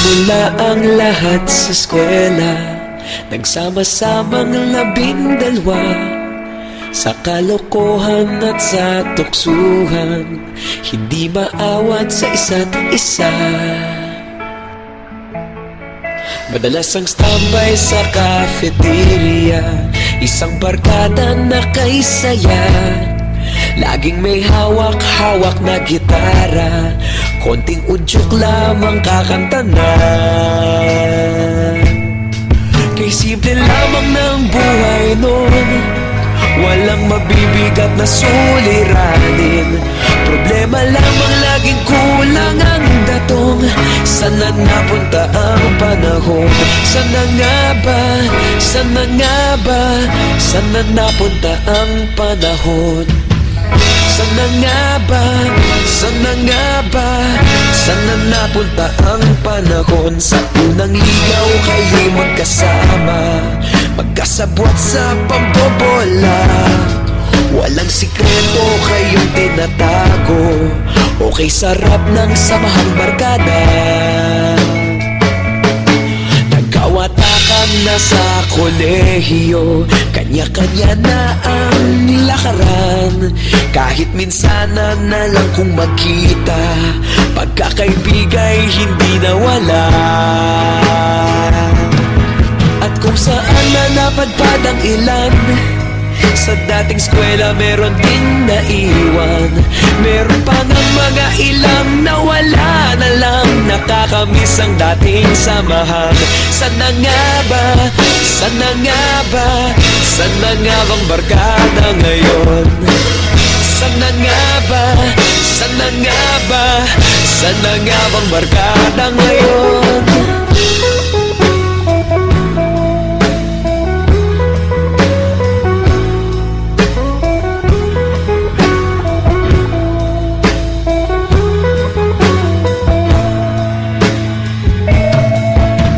Nagsimula ang lahat sa eskwela, nagsama-samang 12 sa kalokohan at sa tuksuhan, hindi maawat sa isa't isa. Madalas ang standby sa cafeteria, isang barkada na kay saya. Laging may hawak-hawak na gitara, konting udyok lamang kakanta na. Kay simple lamang ng buhay nun, walang mabibigat na suliranin. Problema lamang laging kulang ang datong. Sana napunta ang panahon? Sana nga ba? Sana nga ba? Sana napunta ang panahon? Sana nga ba? Sana nga ba? Sana napunta ang panahon? Sa unang ligaw kayo'y magkasama, magkasabwat sa pambobola. Walang sikreto kayong tinatago, okay sarap ng samahang barkada. Nagkawatakan na sa kolehiyo, kanya-kanya na ang lakaran. Kahit minsanan na lang kung magkita, pagkakaibigay hindi nawala. At kung saan na napadpad ang ilan, sa dating eskwela meron din naiwan. Meron pa ng mga ilang nawala na lang, nakakamiss ang dating samahan. Sana nga ba? Sana nga ba? Sana nga bang barkada ngayon? Sana nga ba? Sana nga ba? Sana nga bang barkada ngayon?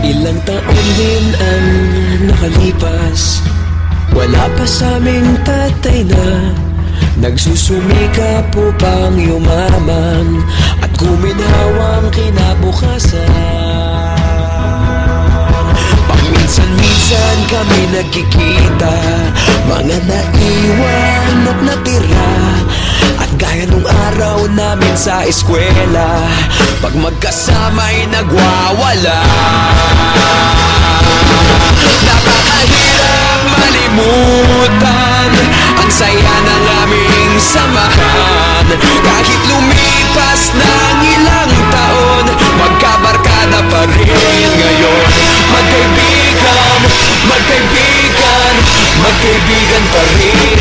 Ilang taon din ang nakalipas, wala pa sa aming tatay na nagsusumikap upang yumaman at guminhawang kinabukasan. Paminsan-minsan kami nagkikita, mga naiwan at natira. At gaya nung araw namin sa eskwela, pag magkasama'y nagwawala. Napakahirap malimutan ang saya ng aming samahan. Kahit lumipas ng ilang taon, magkabarkada pa rin ngayon. Magkaibigan, magkaibigan, magkaibigan pa rin